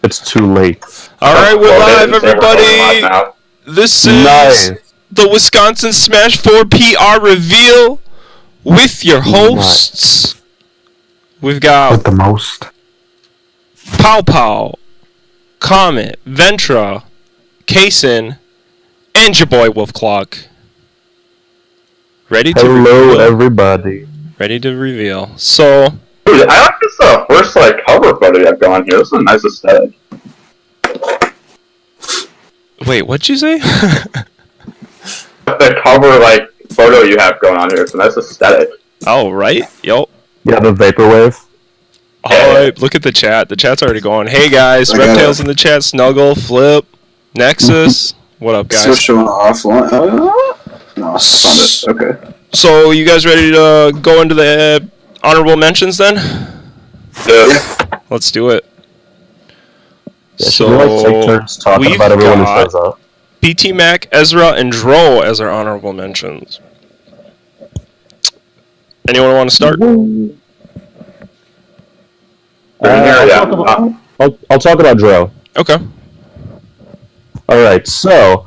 it's too late. All right, we're live, everybody. This is the Wisconsin Smash 4 PR reveal with your hosts. We've got with the most PowPow, Comet, Ventra, Kasen, and your boy WolfClock. Ready to Hello, everybody. Ready to reveal. So, dude, I like this first cover photo you have going here. This is a nice aesthetic. wait, what'd you say? The cover photo you have going on here. It's a nice aesthetic. Oh, right. Yo. Yeah, the vaporwave. Alright, look at the chat. The chat's already going. Hey guys, Reptiles in the chat, Snuggle, Flip, Nexus. What up, guys? Switch to an offline. No, I found it. Okay. So, you guys ready to go into the honorable mentions then? Yeah. Let's do it. Yeah, So, we take turns talking about everyone who shows up. PT Mac, Ezra, and Dro as our honorable mentions. Anyone want to start? I'll talk about Dro. Okay. Alright, so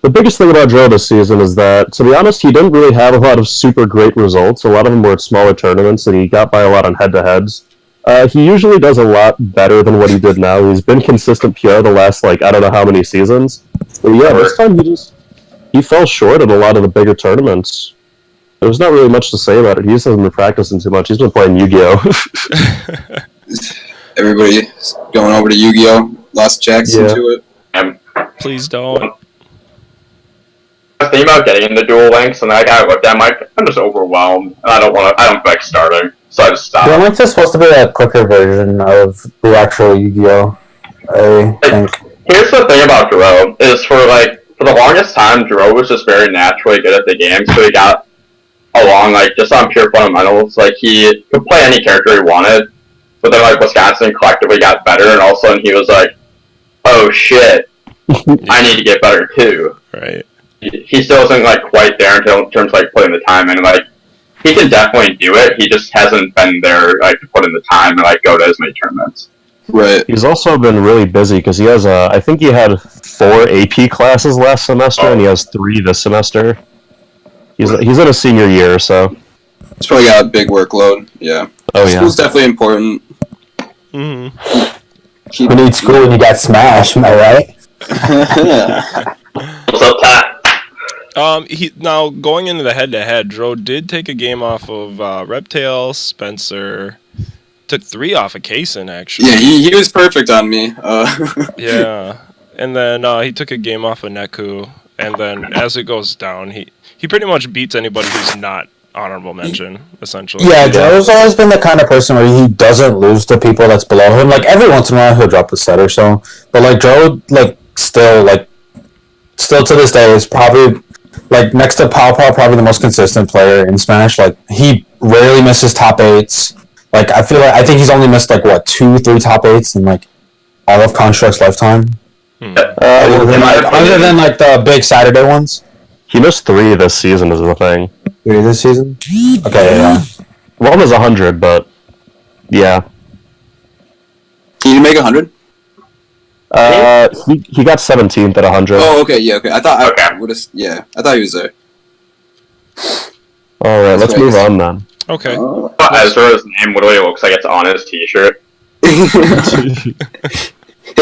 the biggest thing about Dro this season is that, to be honest, he didn't really have a lot of super great results. A lot of them were at smaller tournaments, and he got by a lot on head-to-heads. He usually does a lot better than what he did now. He's been consistent PR the last, I don't know how many seasons. But yeah, this time he fell short at a lot of the bigger tournaments. There's not really much to say about it. He just hasn't been practicing too much. He's been playing Yu-Gi-Oh! Everybody going over to Yu-Gi-Oh! Lost Jackson to it. Please don't. I was thinking about getting into Duel Links, and I looked at I'm just overwhelmed. And I don't feel starting, so I just stopped. Duel Links is supposed to be a quicker version of the actual Yu-Gi-Oh! I think. Here's the thing about Dro, is for the longest time, Dro was just very naturally good at the game, so he got along, just on pure fundamentals. He could play any character he wanted, but then, Wisconsin collectively got better, and all of a sudden he was oh shit, I need to get better too. Right. He still isn't, quite there in terms of, putting the time in. He can definitely do it, he just hasn't been there, to put in the time and, go to as many tournaments. Right. He's also been really busy, because he has, I think he had 4 AP classes last semester, and he has 3 this semester. He's in a senior year, so... He's probably got a big workload, yeah. Oh, yeah. School's definitely important. Mm-hmm. You need school and you got Smash, am I right? What's up, Pat? Now, going into the head-to-head, Dro did take a game off of Reptile, Spencer... Took 3 off of Kasen, actually. Yeah, he was perfect on me. Yeah. And then he took a game off of Neku, and then as it goes down, he pretty much beats anybody who's not honorable mention, essentially. Yeah, Dro's always been the kind of person where he doesn't lose to people that's below him. Every once in a while he'll drop a set or so. But Dro, still to this day is probably next to PowPow, probably the most consistent player in Smash. He rarely misses top 8s. I think he's only missed 2-3 top 8s in all of Construct's lifetime. Other than the big Saturday ones. He missed 3 this season is the thing. 3 this season? Okay, yeah. One was 100, but yeah. Can you make 100? He got 17th at 100. Oh, okay, yeah, okay. I thought I thought he was there. All right, let's move on then. Okay. Ezra's name literally looks like it's on his t-shirt. It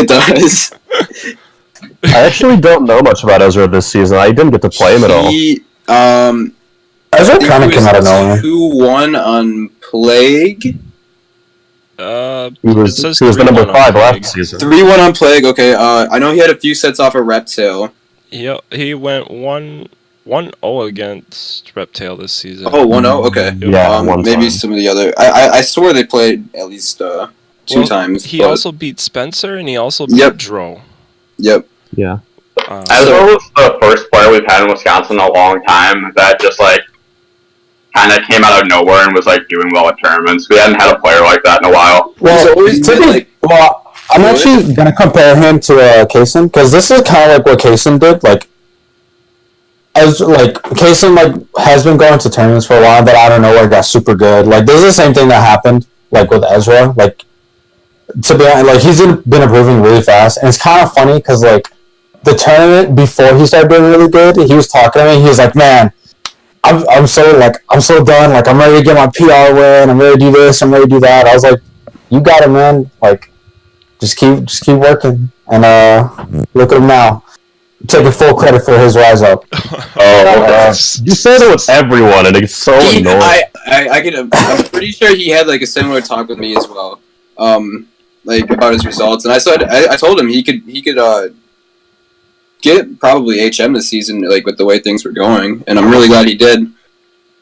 does. I actually don't know much about Ezra this season. I didn't get to play him at all. Ezra kind of came out of nowhere. 2-1 on Plague. He was the number 5 last season. 3-1 on Plague, okay. I know he had a few sets off of Reptile. Yeah, he went 1-0 against Reptile this season. Oh, 1-0? Okay. Yeah, maybe some of the other... I swear they played at least 2 times. He also beat Spencer, and he also beat Dro. Yep. Yeah. Ezra was the first player we've had in Wisconsin in a long time that just, kind of came out of nowhere and was, doing well at tournaments. We hadn't had a player like that in a while. Well, I'm actually going to compare him to Kasen, because this is kind of what Kasen did. Kasen has been going to tournaments for a while, but I don't know, got super good. This is the same thing that happened with Ezra. to be honest, like he's been improving really fast, and it's kind of funny because like the tournament before he started doing really good, he was talking to me. He was like, "Man, I'm so done. Like I'm ready to get my PR win. I'm ready to do this. I'm ready to do that." I was like, "You got it, man. Like just keep working." And look at him now, taking full credit for his rise up. You say that with everyone, and it's so annoying. I'm pretty sure he had like a similar talk with me as well, like about his results. And I told him he could get probably HM this season, like with the way things were going. And I'm really glad he did,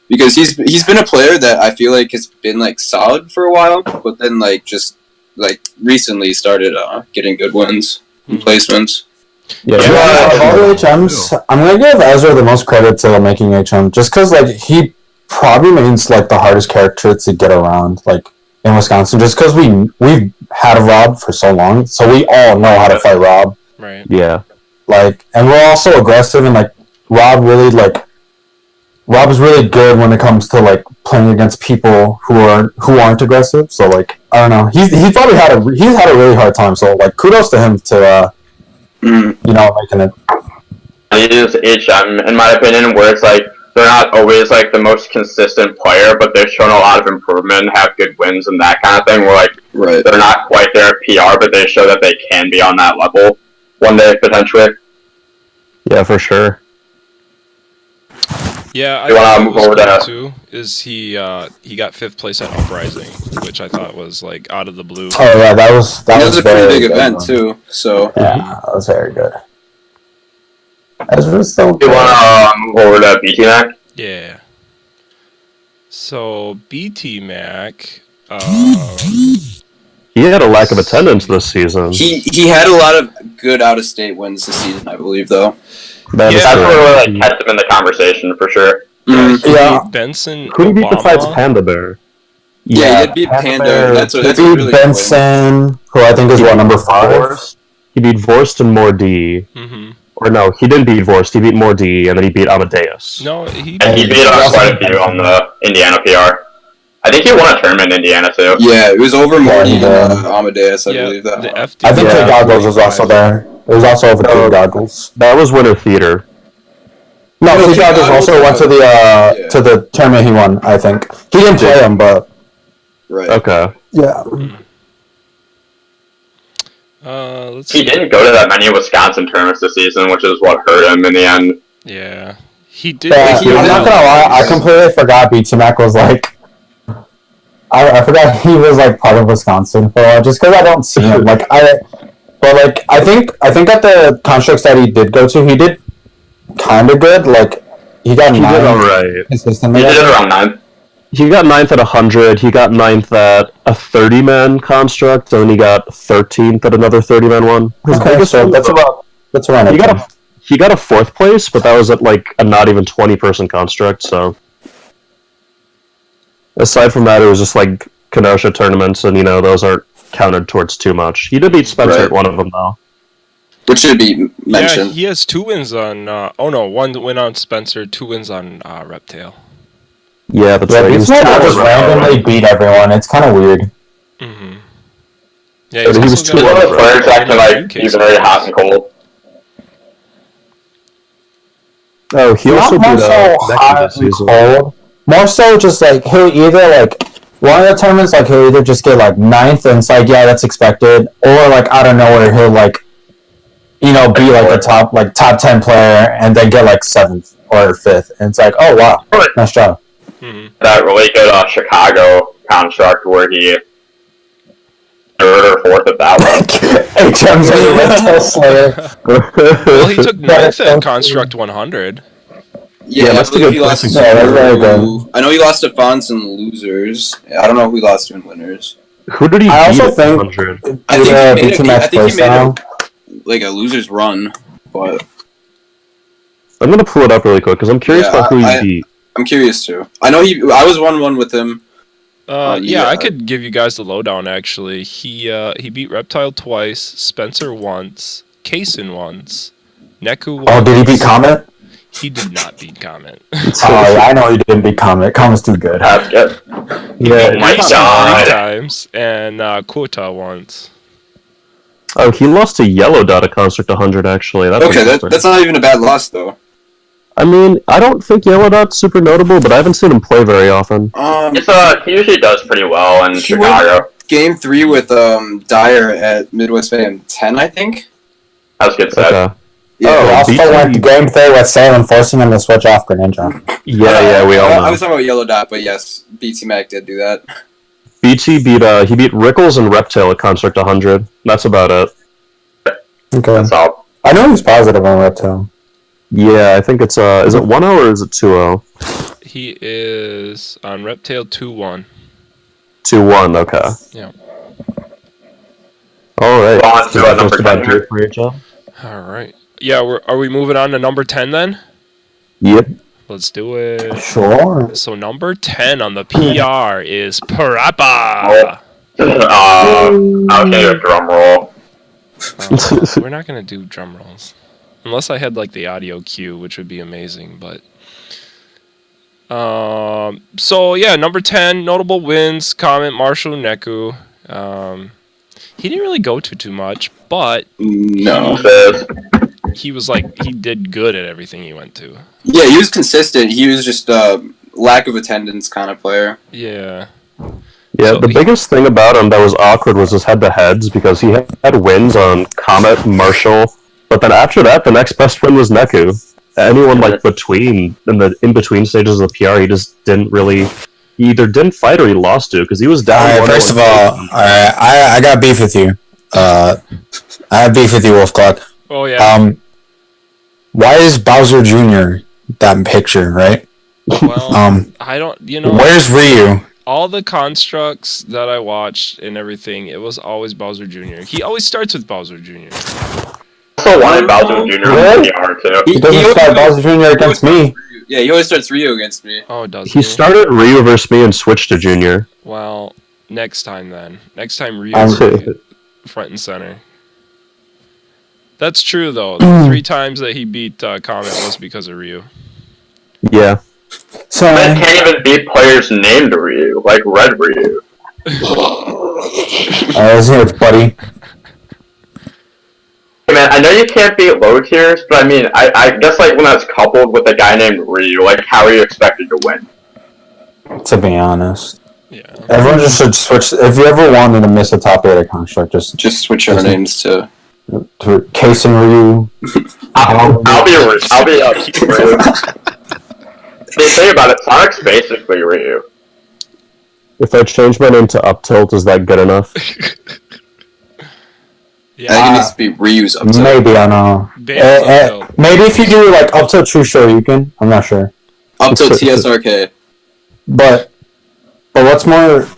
because he's been a player that I feel like has been like solid for a while, but then like just like recently started getting good wins and placements. Yeah, of all the HMs, I'm gonna give Ezra the most credit to making HM, just because like he probably means like the hardest character to get around, like in Wisconsin, just because we've had Rob for so long, so we all know how to fight Rob. Right. Yeah. Like, and we're also aggressive, and like Rob is really good when it comes to like playing against people who aren't aggressive. So like I don't know, he's probably had a really hard time. So like kudos to him to making it. He is HM in my opinion, where it's like they're not always like the most consistent player, but they've shown a lot of improvement, have good wins and that kind of thing. Where like they're not quite there at PR, but they show that they can be on that level one day potentially. Yeah, for sure. Yeah, I want to move over to too. Is he got 5th place at Uprising, which I thought was like out of the blue. Oh yeah, that was a pretty big event too. So yeah, that was very good. Ezra's so good. You want to move over to BT Mac? Yeah. So BT Mac. He had a lack of attendance this season. He had a lot of good out of state wins this season, I believe, though. That's where we kept him in the conversation for sure. Yeah. Benson. Who did he beat besides Panda Bear? Yeah, he did beat Panda. That's he beat really Benson, who I think is number 5. He beat Vorst and More D. Mm-hmm. Or no, he didn't beat Vorst. He beat More D, and then he beat Amadeus. No, he beat quite a few on the Indiana PR. I think he won a tournament in Indiana too. Yeah, it was over Morty and Amadeus, I believe that. I think Kid Goggles was also there. It was also over Kid Goggles. That was Winter Theater. No, Kid Goggles also went to the tournament he won, I think. He didn't play him, but... Right. Okay. Yeah. Let's see. He didn't go to that many Wisconsin tournaments this season, which is what hurt him in the end. Yeah. He did. Yeah, I'm not gonna lie, I completely forgot BT Mac was like... I forgot he was like part of Wisconsin for a while, just because I don't see him. But I think at the constructs that he did go to, he did kind of good. Like he got 9th. Did alright. He did around 9th. He got 9th at 100. He got 9th at a 30-man construct, and then he got 13th at another 30-man one. Okay, so that's around. He got a 4th place, but that was at like a not even 20-person construct. So aside from that, it was just like Kenosha tournaments, and those aren't counted towards too much. He did beat Spencer at one of them though, which should be mentioned. Yeah, he has 2 wins on. 1 win on Spencer, 2 wins on Reptile. Yeah, that's right. He's not just randomly beat everyone. It's kind of weird. Mm-hmm. Yeah, he was 2 of those players that can like be very hot and cold. Oh, he also beat hot and cold. More so, just like he'll either like one of the tournaments, like he'll either just get like 9th, and it's like that's expected, or like out of nowhere he'll like be like a top 10 player and then get like 7th or 5th, and it's like, oh wow, nice job. Mm-hmm. That really good Chicago construct where he 3rd or 4th at that one. HM's a Slayer. Well, he took 9th at Construct 100. Yeah, that's I believe he lost to... I know he lost to Fonts and losers. I don't know who he lost to in winners. Who did he beat at 100? I think he made a loser's run, but... I'm gonna pull it up really quick, because I'm curious about who he beat. I'm curious too. I know I was 1-1 with him. I could give you guys the lowdown, actually. He beat Reptile twice, Spencer once, Kasen once, Neku once. Oh, did he beat Comet? He did not beat Comet. Oh, yeah, I know he didn't beat Comet. Comet's too good. That's good. Yeah, Oh my Kasen God. 3 times, and Kota once. Oh, he lost to Yellow Dot at Construct 100, actually. That's Okay, interesting. that's not even a bad loss though. I mean, I don't think Yellow Dot's super notable, but I haven't seen him play very often. He usually does pretty well in He Chicago. Game 3 with Dyer at Midwest Fan 10, I think. That was good set. Okay. He Oh, also BT went to game 3 with Salem, forcing him to switch off Greninja. Yeah, we all know. I was talking about Yellow Dot, but yes, BT Mac did do that. BT beat Rickles and Reptile at Construct 100. That's about it. Okay. That's all. I know he's positive on Reptile. Yeah, I think it's is it 1-0 or is it 2-0? He is on Reptile 2-1. 2-1, okay. Yeah. Alright. On to number 10. Alright. Yeah, are we moving on to number 10 then? Yep. Let's do it. Sure. So number 10 on the PR is Parappa. Okay, a drum roll. We're not gonna do drum rolls. Unless I had like the audio cue, which would be amazing, but so yeah, number 10, notable wins, Comet, Marshall, Neku. He didn't really go too much, but No. he was like he did good at everything he went to. Yeah, he was consistent. He was just lack of attendance kind of player. Yeah. Yeah, So the biggest thing about him that was awkward was his head-to-heads, because he had wins on Comet, Marshall, but then after that, the next best win was Neku. Anyone like in-between stages of the PR, he just didn't really... He either didn't fight or he lost to, because he was down. Alright, first of all, I got beef with you. I have beef with you, WolfClock. Oh yeah. Why is Bowser Jr. that picture, right? Well, I don't. Where's Ryu? All the constructs that I watched and everything, it was always Bowser Jr. He always starts with Bowser Jr. Also wanted Bowser Jr. in the PR too. He doesn't start Bowser Jr. against me. Yeah, he always starts Ryu against me. Oh, does He started Ryu versus me and switched to Junior. Well, next time then. Next time Ryu's front and center. That's true though. The 3 times that he beat Comet was because of Ryu. Yeah. So I can't even beat players named Ryu, like Red Ryu. isn't it, buddy? Hey man, I know you can't beat low tiers, but I mean, I guess like when that's coupled with a guy named Ryu, like how are you expected to win? To be honest. Yeah. Everyone just should switch. If you ever wanted to miss a top 8 construct, just switch our names to Kasen Ryu. I'll be Ryu. The thing about it, Sonic's basically Ryu. If I change my name to Up Tilt, is that good enough? Yeah. I think it needs to be Ryu's up to. Maybe, I don't know. Maybe if you do like up to True Shoryuken, I'm not sure. Up till TSRK. But what counters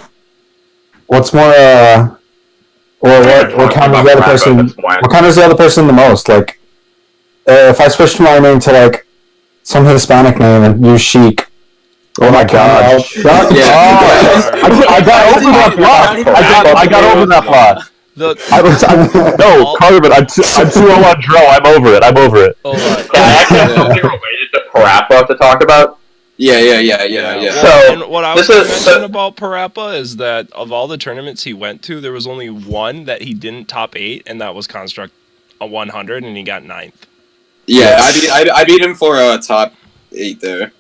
the other person? What counters the other person the most? Like, if I switch my name to like some Hispanic name and use Sheik. Oh my god! Shut I got over that plot. I got over that plot. No, Carvin, I'm too on Dro. I'm over it. Hold on. Yeah, I actually have something related to Parappa to talk about. Yeah. So, and what I was going to mention about Parappa is that of all the tournaments he went to, there was only one that he didn't top 8, and that was Construct 100, and he got 9th. Yeah, I beat him for a top 8 there.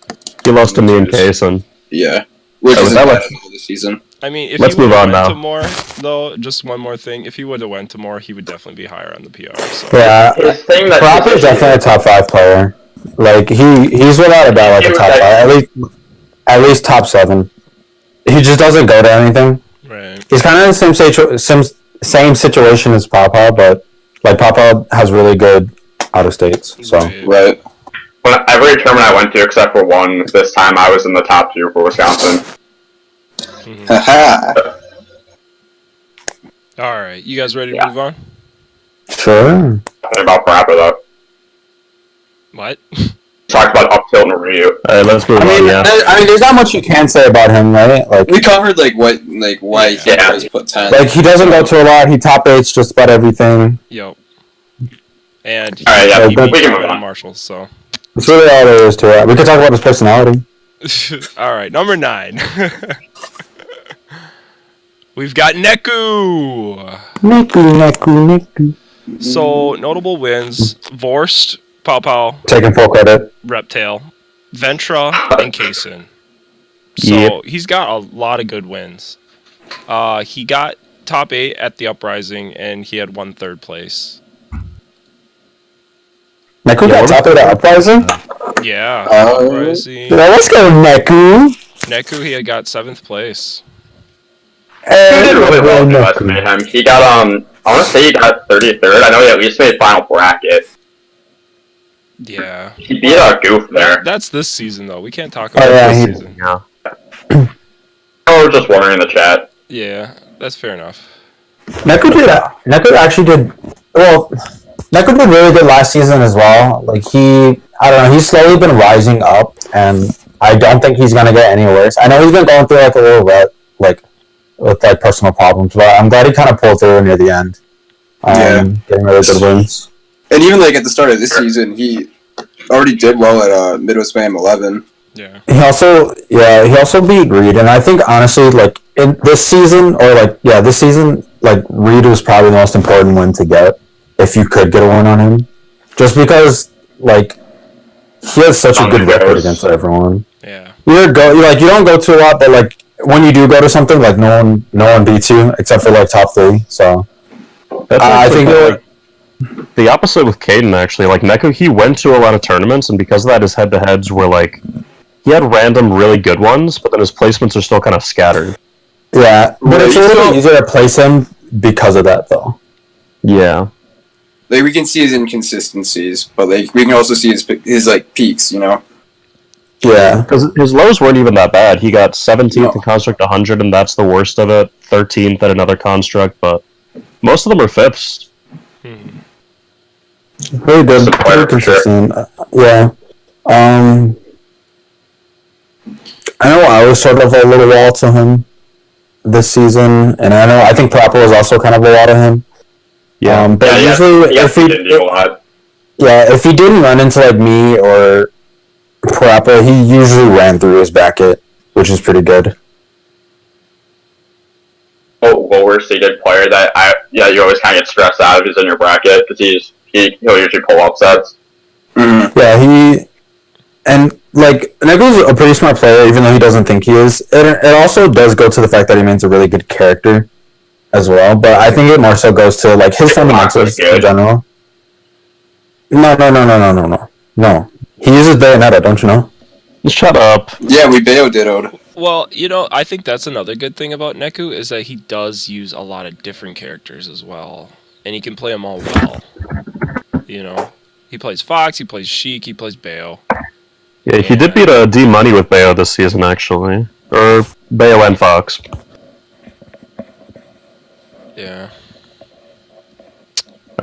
He lost to me and Kasen. Yeah, which is this season. I mean, if Let's he would move on have now. went to more, though, just one more thing. If he would have went to more, he would definitely be higher on the PR. So. Yeah, Parappa is definitely a top 5 player. Like he's without a doubt like a top 5, at least top 7. He just doesn't go to anything. Right. He's kind of in the same situation as PowPow, but like PowPow has really good out of states. So right. Every tournament I went to, except for one, this time I was in the top 2 for Wisconsin. Haha. All right, you guys ready to move on? sure. Talking about Parappa though. What? Talked about Up Tilt and Ryu. Alright, let's move on. Yeah. I mean, there's not much you can say about him, right? Like We covered why he always put 10. like he doesn't go to a lot. He top 8s just about everything. Yo. And All right, yeah, he we beat can move Comet on. Marshall, so. That's really all there is to it. We could talk about his personality. All right, number 9. We've got Neku. Neku. So, notable wins. Vorst, PowPow, Taking full credit. Reptile, Ventra, and Kasen. So, he's got a lot of good wins. He got top 8 at the Uprising, and he had 1 third place. Neku got top 8 at Uprising? Yeah, Uprising. Yeah, let's go, Neku. Neku, he had got 7th place. He did really well in US Mayhem. He got, I want to say he got 33rd. I know he at least made final bracket. Yeah. He beat a goof there. That's this season, though. We can't talk about this season. Yeah. I was just wondering in the chat. Yeah, that's fair enough. Neku actually did well. Neku did really good last season as well. Like I don't know, he's slowly been rising up, and I don't think he's gonna get any worse. I know he's been going through like a little bit, like with like personal problems, but I'm glad he kind of pulled through near the end. Getting really good wins. And even like at the start of this season, he already did well at Midwest Mayhem 11. Yeah. He also beat Reed, and I think honestly, like in this season, like Reed was probably the most important win to get if you could get a win on him, just because like he has such a good record against everyone. Yeah. You don't go to a lot, but like when you do go to something, like no one beats you except for like top 3. So I think the opposite with Caden actually. Like Neku, he went to a lot of tournaments, and because of that, his head-to-heads were like he had random really good ones, but then his placements are still kind of scattered. Yeah, but it's a little easier to place him because of that, though. Yeah. Like we can see his inconsistencies, but like we can also see his like peaks, you know. Yeah, because his lows weren't even that bad. He got 17th in Construct 100, and that's the worst of it. 13th at another Construct, but most of them are 5ths. Very good, very consistent. Yeah. I know I was sort of a little wall to him this season, and I think Proper was also kind of a wall to him. Yeah, but usually if he didn't run into like me or Proper, he usually ran through his bracket, which is pretty good. Lower seeded player that you always kind of get stressed out if he's in your bracket because he'll usually pull upsets. Yeah, like Neku's a pretty smart player, even though he doesn't think he is. It also does go to the fact that he means a really good character as well, but I think it more so goes to like his fundamentals in general. No. He uses Bayonetta, don't you know? Shut up. Yeah, we Bayo dittoed. Well, I think that's another good thing about Neku is that he does use a lot of different characters as well, and he can play them all well. He plays Fox, he plays Sheik, he plays Bayo. Yeah, he did beat a D-Money with Bayo this season, actually. Or Bayo and Fox. Yeah.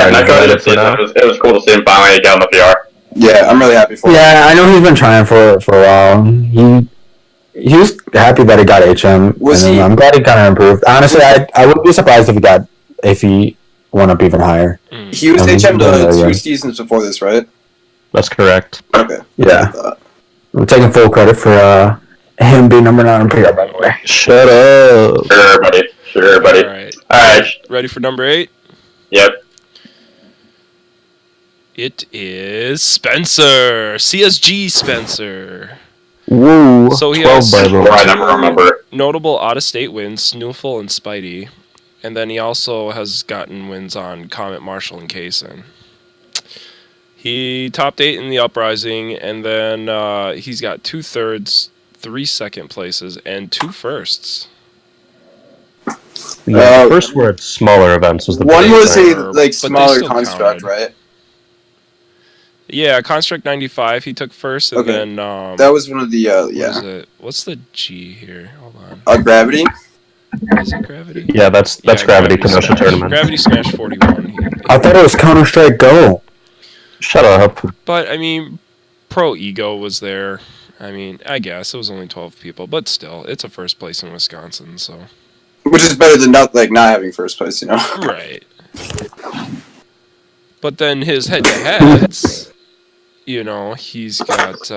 It was cool to see him finally get on the PR. Yeah, I'm really happy for him. Yeah, I know he's been trying for a while. He was happy that he got HM. I'm glad he kind of improved. Honestly, I wouldn't be surprised if he went up even higher. He was HM to 2 seasons before this, right? That's correct. Okay. Yeah. I'm taking full credit for him being number 9 on PR, by the way. Shut up. Sure, buddy. Alright. Ready for number 8? Yep. It is Spencer. CSG Spencer. Woo. So he 12 has by the way. I never remember. Notable out-of-state wins, Snoofle and Spidey. And then he also has gotten wins on Comet, Marshall, and Kasen. He topped 8 in the Uprising, and then he's got 2 thirds, 3 second places, and 2 firsts. Yeah, first were at smaller events was the one was thing. a smaller construct, right? Yeah, Construct 95 he took first, and then that was one of the What is it? What's the G here? Hold on. Gravity. Is it Gravity? Yeah, that's Gravity Kenosha tournament. Gravity Smash 41. I thought it was Counter-Strike Go. Shut up. But I mean, Pro Ego was there. I mean, I guess it was only 12 people, but still, it's a first place in Wisconsin, so. Which is better than not having first place, you know. Right. But then his head-to-heads, he's got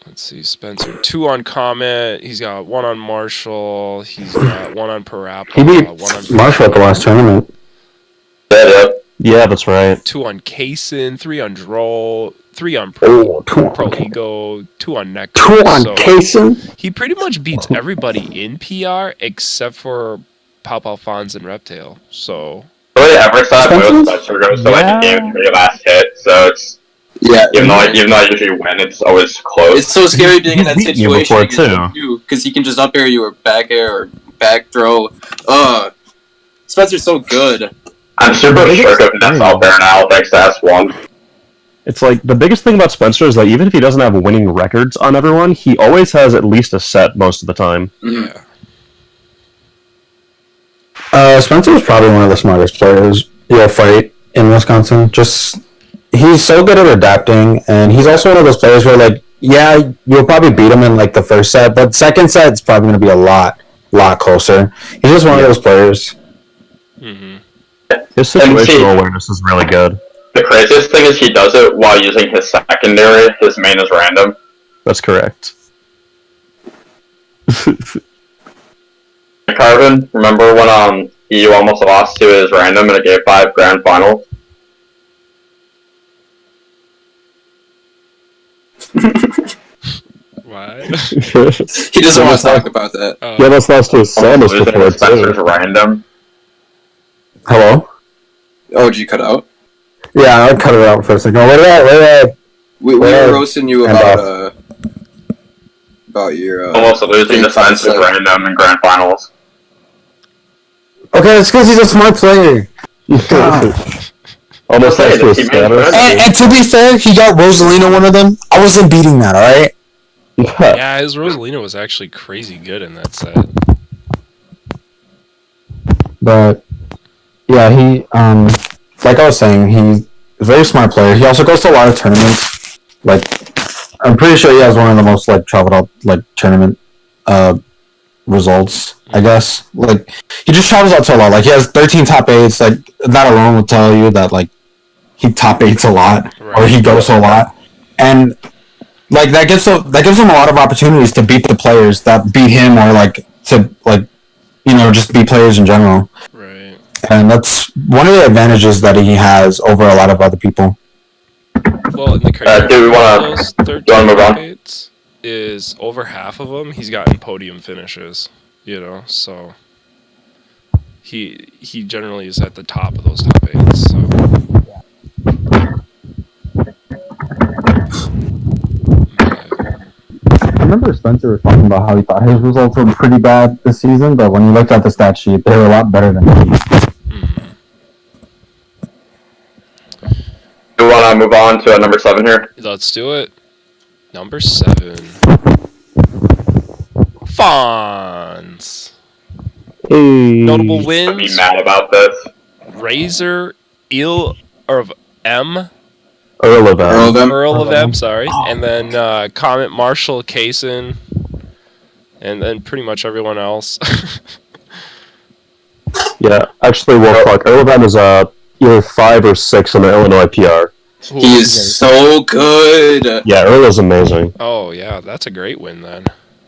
Let's see, Spencer. 2 on Comet. He's got 1 on Marshall. He's got 1 on Parappa. He beat 1 on Marshall at the last tournament. Yeah, that's right. 2 on Kasen. 3 on Droll. 3 on Pro Ego. 2 on Nectar. 2 on Kasen. He pretty much beats everybody in PR except for PowPow, Fonz, and Reptile. So. Really, ever saw Will Spencer goes to like the game 3 last hit, so it's. Yeah, even though I usually win, it's always close. It's so scary being in that situation too, because he can just up air you or back air or back throw. Spencer's so good. I'm super sure of Ness out there now, thanks to S1. It's like the biggest thing about Spencer is that even if he doesn't have winning records on everyone, he always has at least a set most of the time. Yeah. Spencer is probably one of the smartest players you'll fight in Wisconsin. Just he's so good at adapting, and he's also one of those players where, like, yeah, you'll probably beat him in like the first set, but second set it's probably going to be a lot closer. He's just one of those players. Mm-hmm. His situational awareness is really good. The craziest thing is he does it while using his secondary. His main is random. That's correct. Carvin, remember when he almost lost to his random in a Game 5 Grand Final? What? He doesn't want to talk about that. He almost lost to his Samus before Spencer's too. random. Hello? Oh, did you cut out? Yeah, I cut it out for a second. We were roasting you about your Almost losing to Spencer's random in Grand Finals. Okay, it's because he's a smart player. Almost lost to his Samus. And to be fair, he got Rosalina one of them. I wasn't beating that, alright? Yeah, his Rosalina was actually crazy good in that set. But yeah, he like I was saying, he's a very smart player. He also goes to a lot of tournaments. Like, I'm pretty sure he has one of the most like traveled out like tournament results, I guess. Like, he just travels out to a lot. Like, he has 13 top 8s. Like, that alone will tell you that like he top 8s a lot, or he goes to a lot. And like that gives him a lot of opportunities to beat the players that beat him, or like to like, you know, just beat players in general. Right. And that's one of the advantages that he has over a lot of other people. Well, in the career, do we want those to 13 move on? updates is over half of them he's gotten podium finishes. You know, so he generally is at the top of those top 8s. So. I remember Spencer was talking about how he thought his results were pretty bad this season, but when you looked at the stat sheet, they were a lot better than his. Mm-hmm. Do you want to move on to number 7 here? Let's do it. Number 7. Fonz. Hey. Notable I'd wins. be mad about this. Razor, Earl of M. Earl of M. Sorry. And then Comet, Marshall, Kasen. And then pretty much everyone else. Yeah, actually, WolfClock. Earl of M is either 5 or 6 in the Illinois PR. He is so good. Yeah, Earl is amazing. Oh, yeah, that's a great win then.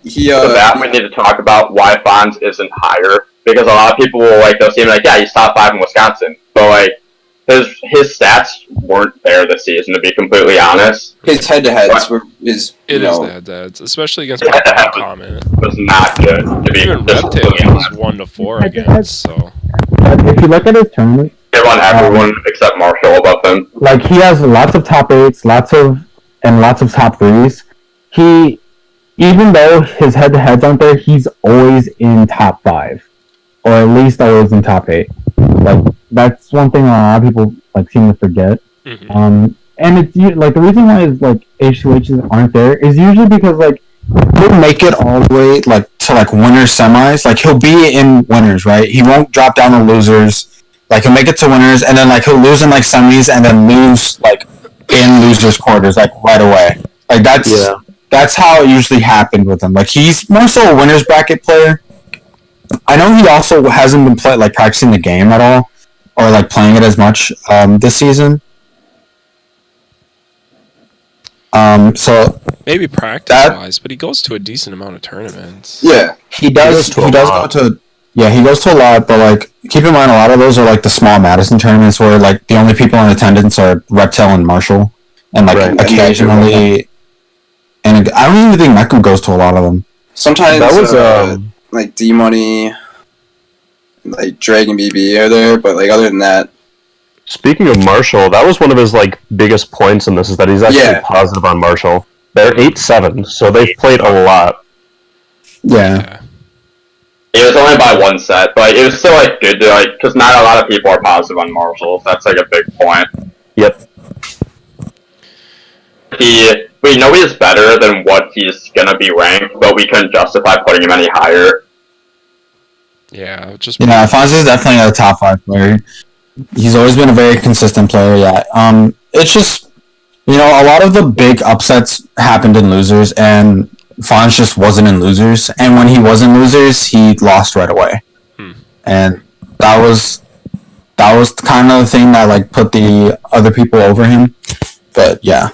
So that we need to talk about why Fonz isn't higher, because a lot of people will like they'll see him like, yeah, he's top 5 in Wisconsin, but like his stats weren't there this season, to be completely honest. His head-to-heads It is the head-to-heads, especially against Comet. Was not good. To be Even Reptile was 1-4 against, so. If you look at his tournament, they won everyone except Marshall above him. like, he has lots of top 8s, lots of top 3s. He, even though his head-to-heads aren't there, he's always in top 5, or at least always in top 8. Like, that's one thing a lot of people like seem to forget. Mm-hmm. And it's like the reason why is like H2H's aren't there is usually because like he'll make it all the way like to like winners semis. Like, he'll be in winners, right? He won't drop down to losers. Like, he'll make it to winners, and then like he'll lose in like semis, and then lose like in losers quarters like right away. Like, that's how it usually happened with him. Like, he's more so a winners bracket player. I know he also hasn't been practicing the game at all, or like playing it as much this season. So Maybe practice-wise, but he goes to a decent amount of tournaments. Yeah. He does go to he goes to a lot, but like keep in mind a lot of those are like the small Madison tournaments where like the only people in attendance are Reptile and Marshall. And like occasionally and I don't even think Meku goes to a lot of them. Sometimes that was like D Money, like Dragon BB are there, but like other than that. Speaking of Marshall, that was one of his like biggest points in this is that he's actually positive on Marshall. They're 8-7, so they've played a lot. Yeah. It was only by one set, but it was still like good to like because not a lot of people are positive on Marshall. That's like a big point. Yep. We know he's better than what he's gonna be ranked, but we couldn't justify putting him any higher. Yeah, Fonz is definitely a top 5 player. He's always been a very consistent player. Yeah. It's just a lot of the big upsets happened in losers, and Fonz just wasn't in losers. And when he was in losers, he lost right away. And that was kind of the thing that like put the other people over him. But yeah,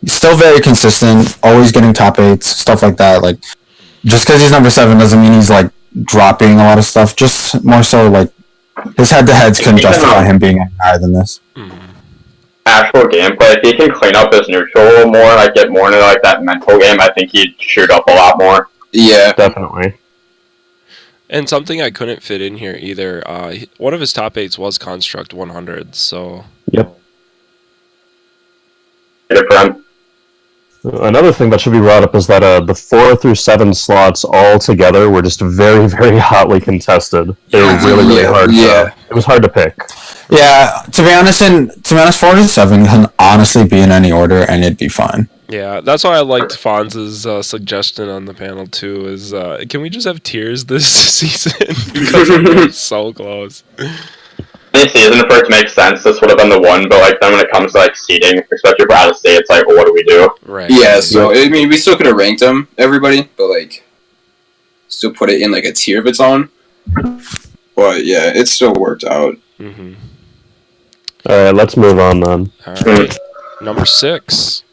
he's still very consistent, always getting top 8s, stuff like that. Like just because he's number 7 doesn't mean he's like dropping a lot of stuff. Just more so like his head-to-heads couldn't justify him being higher than this. Actual gameplay, if he can clean up his neutral a little more, like get more into like that mental game, I think he'd shoot up a lot more. Yeah, definitely. And something I couldn't fit in here either. One of his top 8s was Construct 100, so. Yep. Good for him. Another thing that should be brought up is that the 4 through 7 slots all together were just very, very hotly contested. They were really hard. Yeah, it was hard to pick. Yeah, to be honest, 4 to 7 can honestly be in any order, and it'd be fine. Yeah, that's why I liked Fonz's suggestion on the panel too. Is can we just have tiers this season because it's so close. This season, for it to make sense, this would have been the one. But like then, when it comes to like seeding, especially for out of state, it's like, well, what do we do? Right. Yeah. So I mean, we still could have ranked them, everybody, but like still put it in like a tier of its own. But yeah, it still worked out. Mm-hmm. All right, let's move on then. All right, number 6.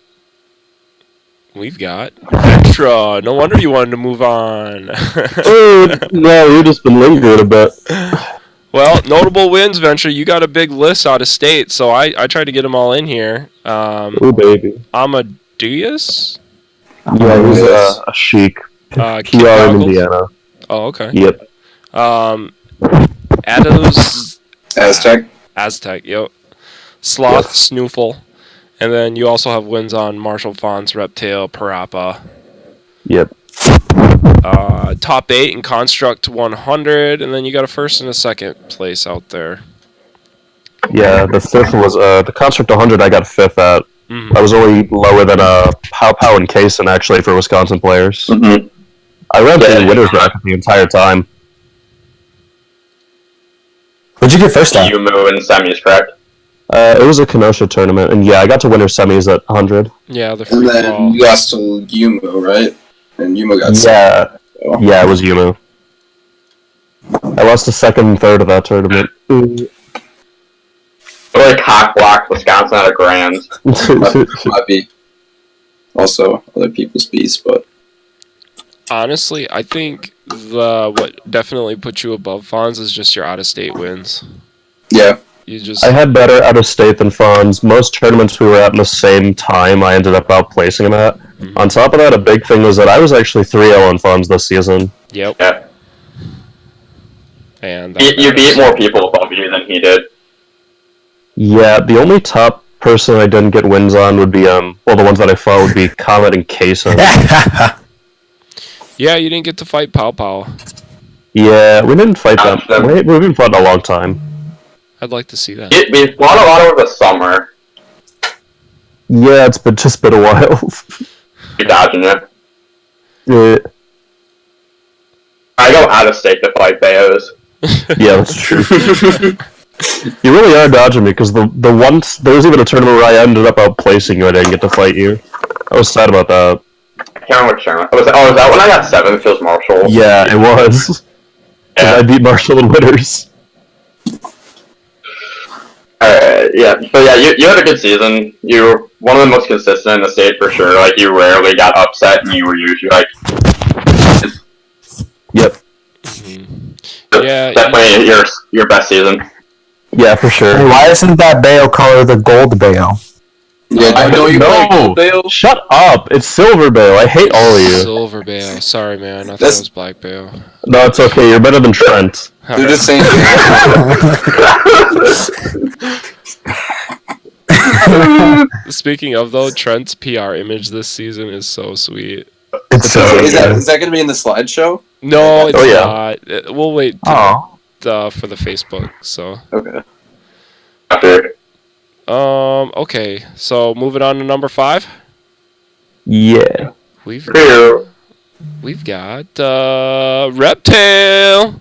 We've got Ventra. No wonder you wanted to move on. No, you've just been lingering a bit. Well, notable wins, Ventra. You got a big list out of state, so I tried to get them all in here. Oh, baby. Amadeus? Yeah, he was a Sheik. PR in Indiana. Oh, okay. Yep. Ados... Aztec, yep. Sloth, Snoofle. And then you also have wins on Marshall, Fonz, Reptile, Parappa. Yep. Top 8 in Construct 100, and then you got a first and a second place out there. Yeah, the 5th was the Construct 100 I got 5th at. I was only lower than PowPow and Kasen, actually, for Wisconsin players. I ran through the winner's bracket the entire time. What'd you get first at? Yumu in semis, correct? It was a Kenosha tournament, and yeah, I got to winner semis at 100. Yeah, the free and then fall. you lost to Yumu, right? And Yumu got Yeah, it was Yumu. I lost the 2nd and 3rd of that tournament. Really cock-blocked Wisconsin at a grand. Might be also other people's beats, but honestly, I think what definitely put you above Fonz is just your out-of-state wins. Yeah. I had better out-of-state than Fonz. Most tournaments we were at in the same time, I ended up outplacing him at. On top of that, a big thing was that I was actually 3-0 on Fonz this season. Yep. Yeah. And you beat more people above you than he did. Yeah, the only top person I didn't get wins on would be, the ones that I fought would be Comet and Kasen. Yeah, you didn't get to fight PowPow. Yeah, we didn't fight them. We've been fighting a long time. I'd like to see that. We fought a lot over the summer. Yeah, it's just been a while. You're dodging it. Yeah. I go out of state to fight Bayos. Yeah, that's true. You really are dodging me, because the once there was even a tournament where I ended up outplacing you, I didn't get to fight you. I was sad about that. I can't remember which tournament. Was that when I got 7th? It was Marshall. Yeah, it was. Yeah. I beat Marshall in winners. Alright. you had a good season. You were one of the most consistent in the state for sure. Like, you rarely got upset, and you were usually like, Yep. Yeah, definitely your best season. Yeah, for sure. Hey, why isn't that Bayo color the gold Bayo? Yeah, don't you play Gold Bale? Shut up! It's Silver Bale. I hate all of you. Silver Bale. Sorry, man. I thought it was Black Bale. No, it's okay. You're better than Trent. They're just saying. Speaking of though, Trent's PR image this season is so sweet. It's so Is that going to be in the slideshow? No, it's Oh, yeah. not. We'll wait Oh. for the Facebook. So. Okay. Okay. So moving on to number 5. Yeah. We've got Reptile.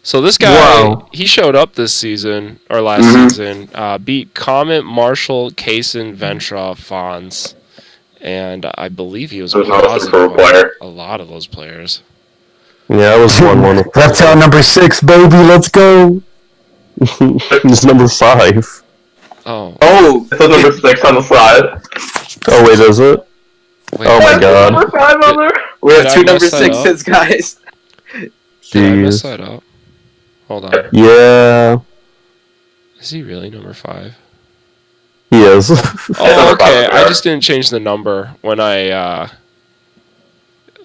So this guy, Wow. he showed up this season or last season. Beat Comet, Marshall, Kasen, Ventra, Fonz, and I believe he was positive on a lot of those players. Yeah, I was 1-1. Reptile number 6, baby. Let's go. It's number 5. Oh. Oh, It's number 6 on the slide. Oh wait, is it? Wait, Oh my god. Number 5 on there. we Did have I two mess number that up? 6s, guys. Did I mess Jeez. that up? Hold on. Yeah, Is he really number 5? he is. Oh, okay. I just didn't change the number when I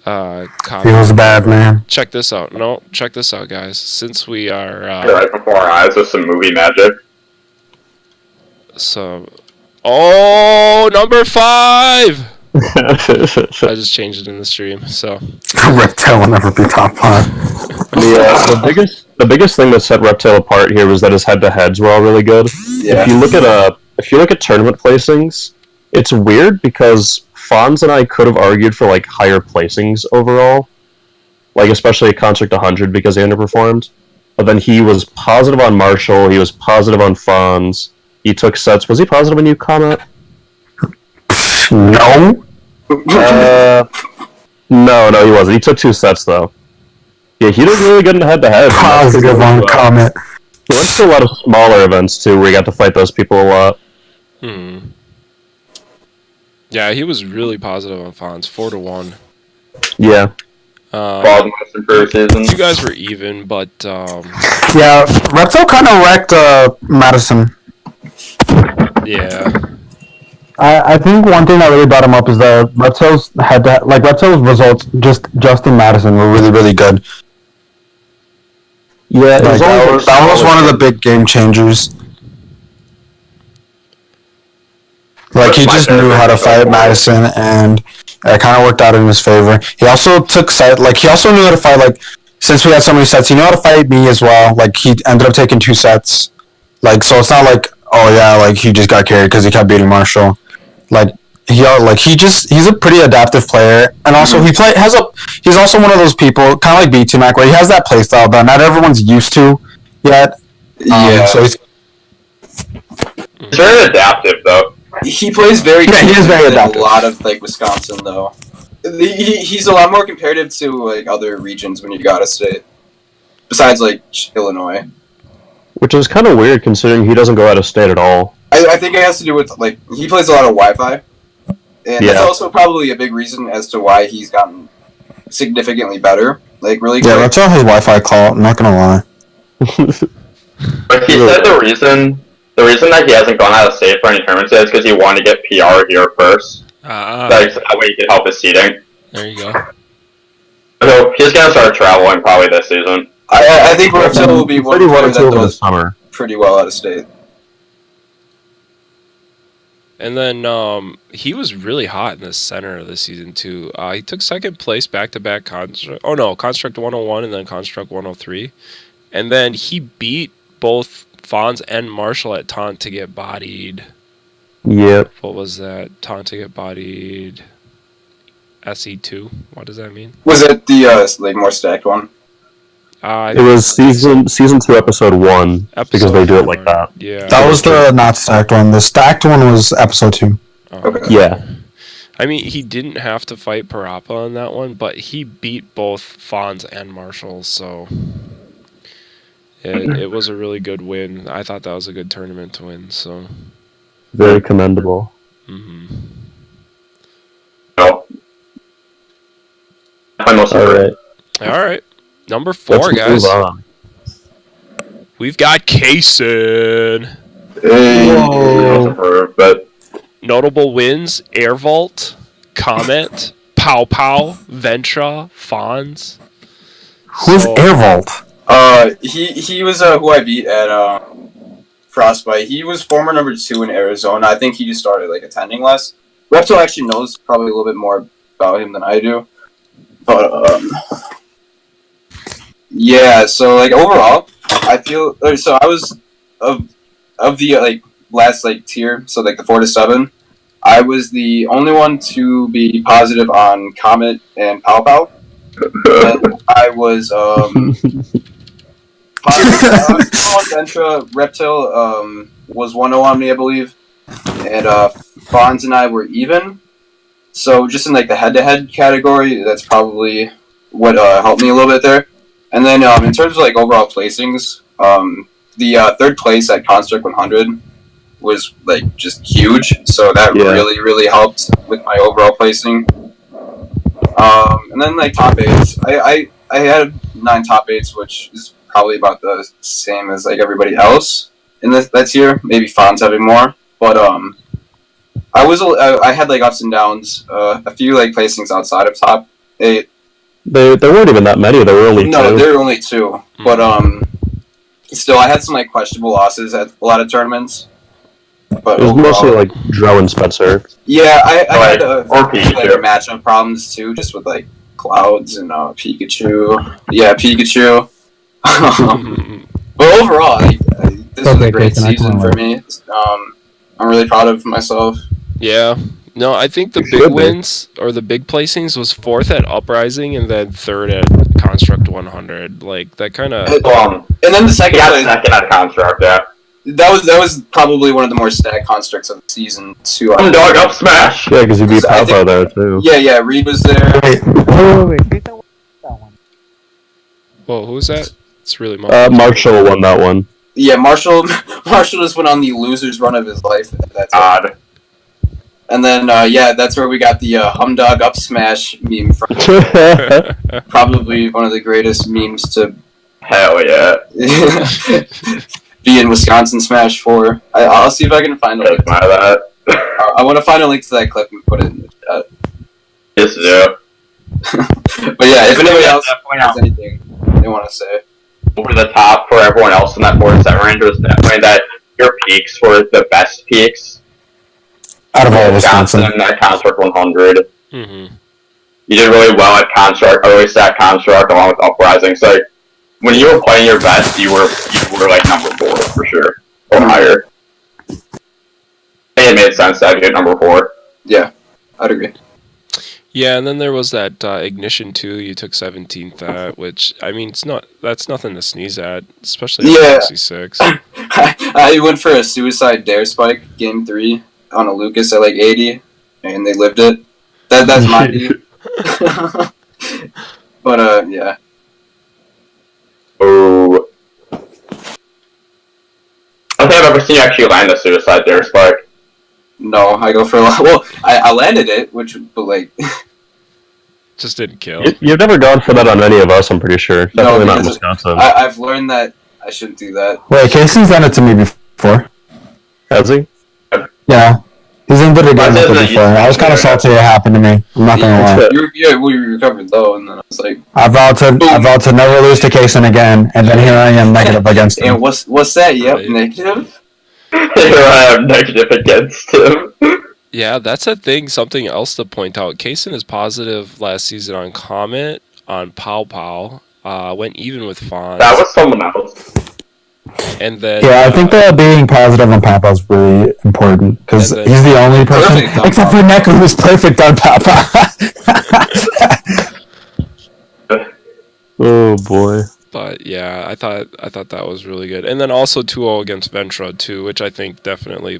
copied. Feels bad, man. Check this out. No, check this out, guys. Since we are Right before our eyes with some movie magic. number 5. I just changed it in the stream. So Reptile will never be top 5. The biggest thing that set Reptile apart here was that his head-to-heads were all really good. Yeah. If you look at tournament placings, it's weird because Fonz and I could have argued for like higher placings overall, like especially at Construct 100 because he underperformed. But then he was positive on Marshall. He was positive on Fonz. He took sets. Was he positive on you, Comet? No. No, he wasn't. He took 2 sets though. Yeah, he did really good in head-to-head. Positive on Comet. There's a lot of smaller events too where you got to fight those people a lot. Yeah, he was really positive on Fonz. 4-1. Yeah. Bald most improved season. You guys were even, but Yeah, Reptile kind of wrecked Madison. yeah. I think one thing that really brought him up is that Reptile's Reptile's results just in Madison were really, really good. Yeah, that was one of the big game changers. Like, he just knew how to fight Madison, and it kind of worked out in his favor. He also he also knew how to fight, like, since we had so many sets, he knew how to fight me as well. Like, he ended up taking 2 sets. Like, so it's not like, oh yeah, like, he just got carried because he kept beating Marshall. Like, he's a pretty adaptive player, and also he's also one of those people, kind of like BT Mac, where he has that playstyle that not everyone's used to yet. So he's very adaptive though. He plays very. Yeah, he is very adaptive. A lot of like Wisconsin though. He's a lot more competitive to like other regions when you got a state. Besides like Illinois. Which is kind of weird considering he doesn't go out of state at all. I think it has to do with like he plays a lot of Wi-Fi, and that's also probably a big reason as to why he's gotten significantly better. Like really. Yeah, that's all his Wi-Fi call. I'm not gonna lie. But he said the reason that he hasn't gone out of state for any tournaments is because he wanted to get PR here first. Like, so that way he could help his seeding. There you go. So he's gonna start traveling probably this season. I think Reptile will be one player that does summer. pretty well out of state. And then he was really hot in the center of the season too. He took 2nd place back-to-back Construct 101 and then Construct 103. And then he beat both Fonz and Marshall at Taunt to get bodied. Yep. What was that? Taunt to get bodied SE2. What does that mean? Was it the like more stacked one? It was season 2, episode 1, because they do it like that. Yeah. That was the not stacked one. The stacked one was episode 2. Okay. Yeah. I mean, he didn't have to fight Parappa on that one, but he beat both Fonz and Marshall, so It was a really good win. I thought that was a good tournament to win. So Very commendable. No. All right. Number 4, Let's guys. move on. We've got Kasen. But Notable wins: Air Vault, Comet, PowPow, Ventra, Fonz. Who's Airvault? He was who I beat at Frostbite. He was former number 2 in Arizona. I think he just started like attending less. Repto actually knows probably a little bit more about him than I do. But yeah. So like overall, I feel so. I was of the like last like tier. So like the 4 to 7. I was the only one to be positive on Comet and PowPow. And I was positive on Ventra. Reptile was 1-0 on me, I believe, and Fonz and I were even. So just in like the head-to-head category, that's probably what helped me a little bit there. And then in terms of like overall placings, the 3rd place at Construct 100 was like just huge. So that really helped with my overall placing. And then like top 8s, I had 9 top 8s, which is probably about the same as like everybody else in that tier. Maybe Fonz having more, but I had like ups and downs. A few like placings outside of top 8. There weren't even that many. There were only 2. No, there were only 2. But still, I had some like questionable losses at a lot of tournaments. But it was mostly like Dro and Spencer. Yeah, I had like matchup problems too, just with like Clouds and Pikachu. Yeah, Pikachu. But overall, this was a great season for me. I'm really proud of myself. Yeah. No, I think the big wins or the big placings was 4th at Uprising and then 3rd at Construct 100. Like that kind of. And then the second place at Construct, yeah. That was probably one of the more stacked constructs of the season too. Dog up smash. Yeah, because you beat PowPow there too. Yeah, Reed was there. Wait. That one. Whoa, who was that? It's really Marshall won that one. Yeah, Marshall just went on the loser's run of his life. That's odd. And then that's where we got the Humdog up smash meme from. Probably one of the greatest memes to. Hell yeah. Be in Wisconsin Smash 4. I'll see if I can find a link to that. I want to find a link to that clip and put it in the chat. Yes, yeah. But yeah, if anybody else has anything they want to say. Over the top for everyone else in that 4 to 7 range was definitely that your peaks were the best peaks. Out of all Wisconsin. At Construct 100. Mm-hmm. You did really well at Construct, early stack Construct along with Uprising. So like, when you were playing your best, you were like number 4 for sure, or higher. I think it made sense to have you at number 4. Yeah, I'd agree. Yeah, and then there was that Ignition 2 you took 17th at, which I mean that's nothing to sneeze at, especially at 66. I went for a suicide dare spike game 3 on a Lucas at like 80, and they lived it. That's my beat. But yeah. Oh. I don't think I've ever seen you actually land a suicide dare spike. No, I go for a lot. Well, I landed it, but like. Just didn't kill. You've never gone for that on any of us, I'm pretty sure. Definitely not in Wisconsin. I've learned that I shouldn't do that. Wait, Kasen's done it to me before. Has he? Yeah. He's done it again before. I was kind of salty it happened to me. I'm not gonna lie. We recovered though, and then I was like, I vowed to never lose to Kasen again, and then here I am negative against him. And what's that? Yep, negative. Here I am negative against him. Yeah, that's a thing. Something else to point out. Kasen is positive last season on Comet, on PowPow. Went even with Fonz. That was someone else. And then I think that being positive on PowPow is really important because he's the only person, except for Neko, who's perfect on PowPow. Oh boy. But yeah, I thought that was really good. And then also 2-0 against Ventra too, which I think definitely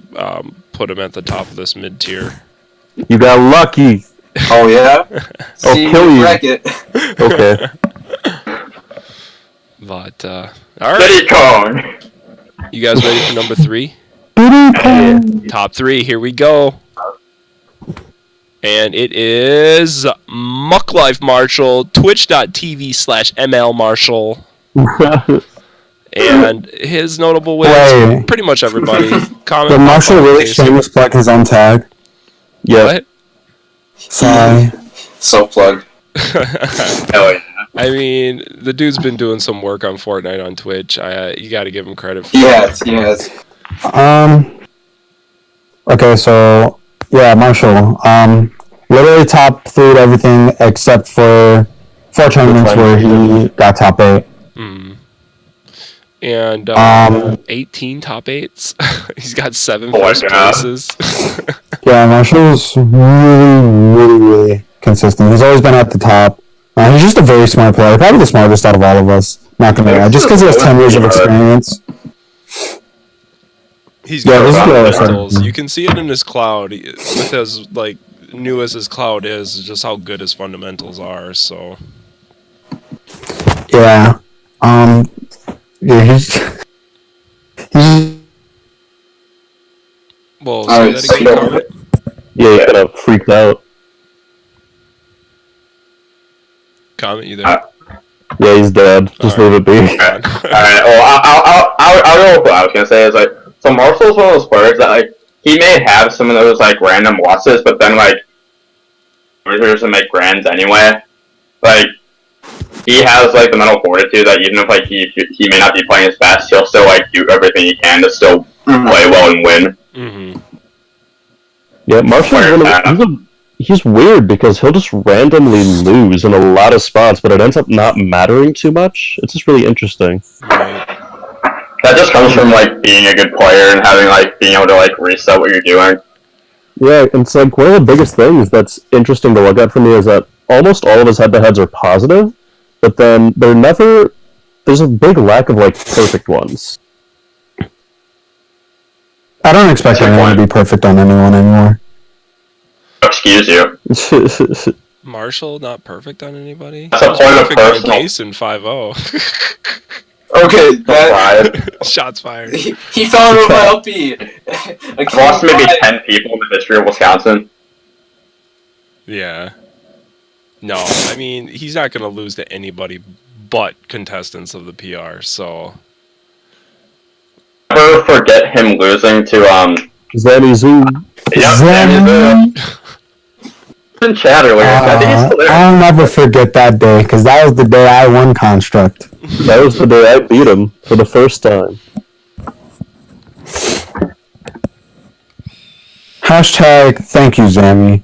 put him at the top of this mid tier. You got lucky. Oh yeah. I'll kill you. Bracket. Okay. But All right. Diddy Kong. You guys ready for number 3? Top 3. Here we go. And it is Muck Life Marshall, twitch.tv/ML Marshall. And his notable wins, pretty much everybody. Comet, Did Marshall really shameless plug his own tag? Yeah. What? Sorry. Self-plug. Hell yeah. I mean, the dude's been doing some work on Fortnite on Twitch. You got to give him credit for He has. Okay, so yeah, Marshall. Literally top 3 at everything except for 4 tournaments where he got top 8. And 18 top 8s. He's got 7 my first God. places. Yeah, Marshall's really consistent. He's always been at the top. He's just a very smart player. Probably the smartest out of all of us. Not gonna lie. Just because he has 10 years of experience. He's Yeah, got this is what I was fundamentals. saying. You can see it in his cloud. With his, like, new as his cloud is, just how good his fundamentals are, so. Yeah. Yeah, he's Well, say Alright, that so- again, Comet. Yeah, he kind of freaked out. Comet, you there? Yeah, he's dead. Just leave it be. Alright, well, I'll go with what I was gonna say is like, so Marshall's one of those players that like, he may have some of those like random losses, but then like, losers and make grands anyway. Like, he has like the mental fortitude that even if like he may not be playing his best, he'll still like do everything he can to still play well and win. Mm-hmm. Yeah, Marshall's he's weird because he'll just randomly lose in a lot of spots, but it ends up not mattering too much. It's just really interesting. Right. That just comes from like being a good player and having like being able to like reset what you're doing. Yeah, and it's like one of the biggest things that's interesting to look at for me is that almost all of his head-to-heads are positive, but then there's a big lack of like perfect ones. I don't expect anyone to be perfect on anyone anymore. Excuse you. Marshall, not perfect on anybody? That's a point of Perfect on personal Kasen 5-0. Okay, that, pride. Shots fired. he fell over my LP. I've lost maybe 10 people in the history of Wisconsin. Yeah. No, I mean, he's not going to lose to anybody but contestants of the PR, so. Never forget him losing to Zanny Zoo. In chat earlier. I think he's still there. I'll never forget that day because that was the day I won Construct. That was the day I beat him for the first time. Hashtag thank you, Zammy.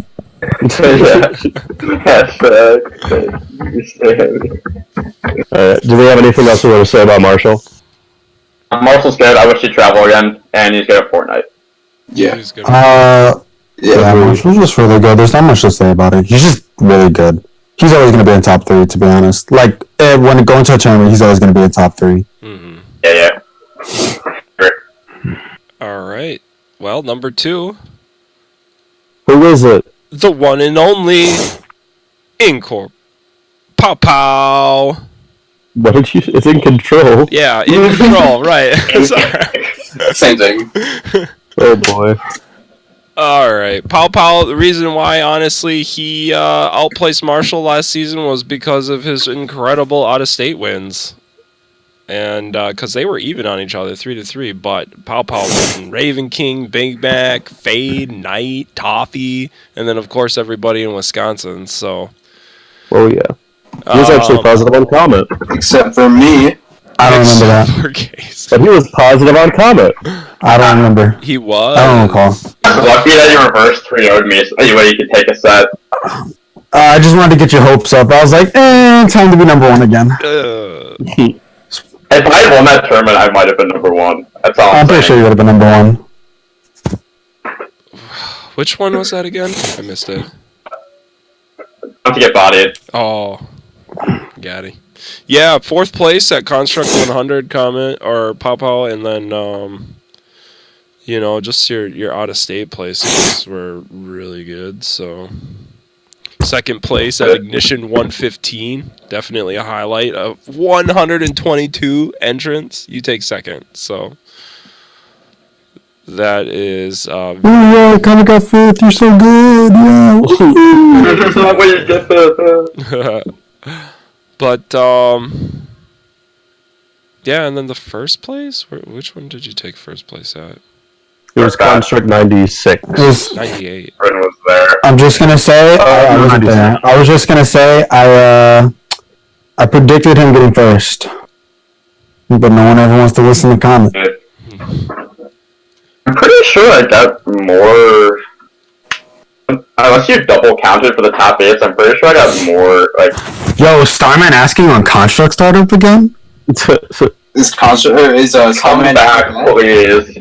Do we have anything else we want to say about Marshall? Marshall's good. I wish he'd travel again, and he's good at Fortnite. Yeah. He's good. Yeah, Marshall's just really good. There's not much to say about it. He's just really good. He's always going to be in top 3, to be honest. Like, when going to a tournament, he's always going to be in top 3. Mm-hmm. Yeah. All right. Well, number 2. Who is it? The one and only Incorp. PowPow. What did you? It's in control. Yeah, in control, right. Same thing. Oh boy. Alright, PowPow, the reason why, honestly, he outplaced Marshall last season was because of his incredible out-of-state wins. And, because they were even on each other, 3-3, but PowPow won Raven King, Big Mac, Fade, Knight, Toffee, and then, of course, everybody in Wisconsin, so. Oh yeah. He was actually positive on Comet. Except for me. I don't remember that. For Kasen. But he was positive on Comet. I don't remember. He was. I don't recall. Lucky that you reversed 3-0'd me, so anyway you could take a set. I just wanted to get your hopes up. I was like, time to be number 1 again. If I had won that tournament, I might have been number 1. That's all I'm pretty sure you would have been number 1. Which one was that again? I missed it. Not to get bodied. Oh, got it. Yeah, 4th place at Construct 100 comment or PowPow, and then just your out of state places were really good. So Second place at Ignition 115. Definitely a highlight of 122 entrants. You take second. So that is. Oh yeah, Comet got fifth. You're so good. Yeah. That's not where you get the. But yeah, and then the first place. Which one did you take first place at? It was Construct 96. 98. Friend was there. I'm just gonna say I wasn't there. I was just gonna say I predicted him getting first, but no one ever wants to listen to Comet. I'm pretty sure I got more. Unless you double counted for the top 8s, I'm pretty sure I got more. Like, Yo, Starman asking on Construct startup again? Is Comet come back, please.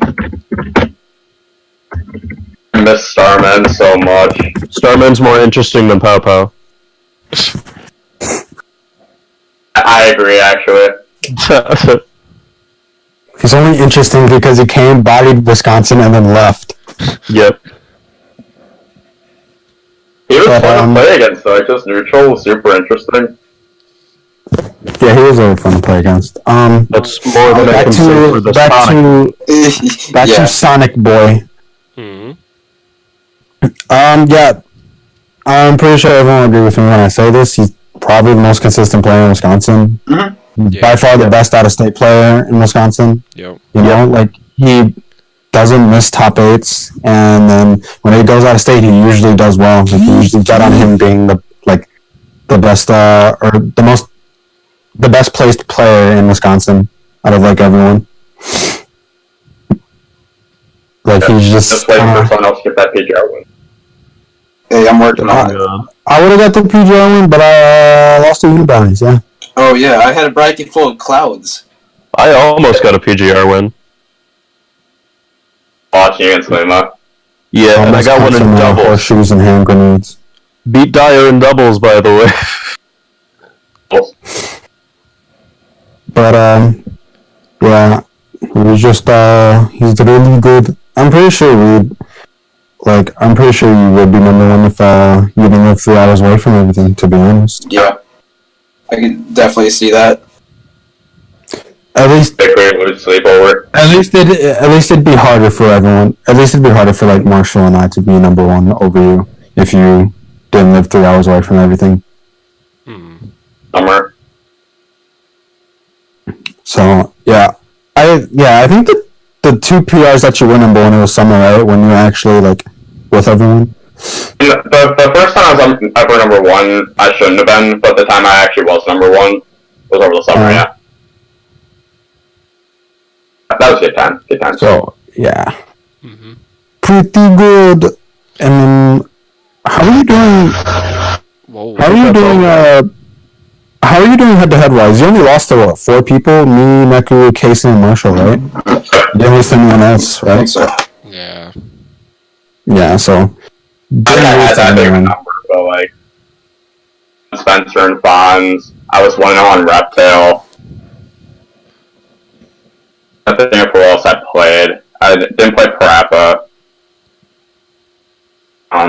I miss Starman so much. Starman's more interesting than PowPow. I agree, actually. He's only interesting because he came, bodied Wisconsin, and then left. Yep. He was fun to play against, though. Just neutral was super interesting. Yeah, he was really fun to play against. That's more than I can say for the Sonic. Back to Sonic Boy. Mm-hmm. Yeah, I'm pretty sure everyone will agree with me when I say this. He's probably the most consistent player in Wisconsin. Mm-hmm. Yeah. By far the best out-of-state player in Wisconsin. Yep. You know, like, he doesn't miss top 8s, and then when he goes out of state, he usually does well. Like, you usually bet on him being the best, or the best placed player in Wisconsin out of, like, everyone. Like, he's Just waiting for someone else to get that PGR win. Hey, I'm working on it. I would have got the PGR win, but I lost to Unibrownies, yeah. Oh yeah, I had a bracket full of clouds. I almost got a PGR win. Watching against Lima. Yeah, and I got one in doubles. Horseshoes and hand grenades. Beat Dyer in doubles, by the way. But, yeah, we just, he's really good. I'm pretty sure you would be number one if, you didn't live 3 hours away from everything, to be honest. Yeah, I can definitely see that. At least sleepover. At least it'd be harder for everyone. At least it'd be harder for, like, Marshall and I to be number one over you if you didn't live 3 hours away from everything. Summer. So, yeah. I think that the 2 PRs that you were number one, it was summer, right? When you were actually, like, with everyone? The first time I was ever number one, I shouldn't have been, but the time I actually was number one was over the summer, yeah. That was a good time. Good time. So, yeah. Mm-hmm. Pretty good. And then, how are you doing? Whoa. How are you doing head-to-head wise? You only lost to what? 4 people? Me, Neku, Kasen, and Marshall, right? You didn't lose to anyone else, I right? think so. Yeah. Yeah, so. I had that big number, but like Spencer and Fonz, I was 1-0 on Reptile. I think who else I played. I didn't play Parappa. I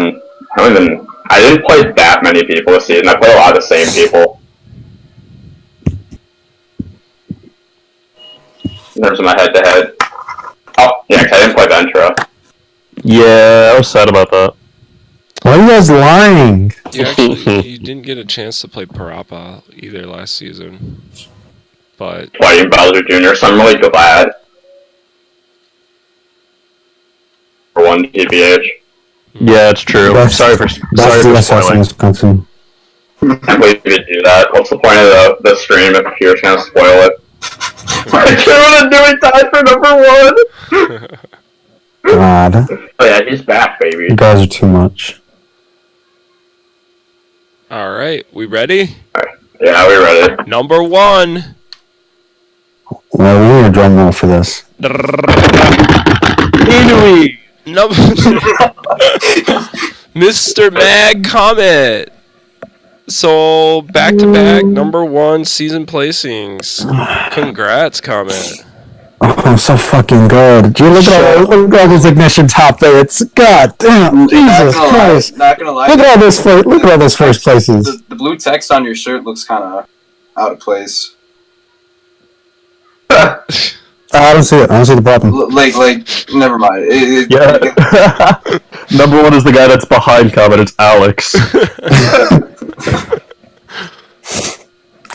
didn't play that many people this season. I played a lot of the same people. In terms of my head-to-head. Oh, yeah, 'cause I didn't play Ventra. Yeah, I was sad about that. Why are you guys lying? You didn't get a chance to play Parappa either last season. But Playing Bowser Jr., so I'm really glad. For one TBH. Yeah, it's true. Sorry for spoiling. Wisconsin. I can't believe you do that. What's the point of the stream if you're just gonna spoil it? I can't doing time for number 1! God. Oh yeah, he's back, baby. You guys are too much. alright, we ready? Yeah, we're ready. Number 1. Well, we need a drum roll for this. Mr. Mag Comet. So back to back number 1 season placings. Congrats, Comet. Oh, I'm so fucking good. Dude, look at all those ignition top eights. God damn, Jesus Christ! Not gonna lie. Look at all those first places. The blue text on your shirt looks kind of out of place. I don't see it. I don't see the button. Like, never mind. Yeah. Number one is the guy that's behind Comet. It's Alex.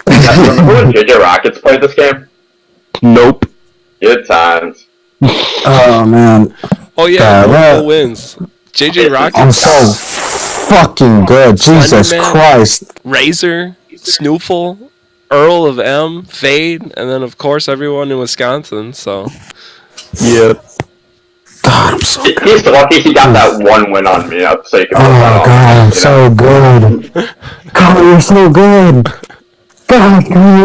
Remember when JJ Rockets played this game? Nope. Good times. Oh man. Oh yeah, God, multiple wins. JJ Rockets. I'm so fucking good. Jesus Slenderman. Christ. Razor, Snoofle, Earl of M, Fade, and then of course everyone in Wisconsin. So Yeah. God, I'm so good. He's lucky he got that one win on me up, so he can put Oh that God, on. I'm so good. God, you're so good. God,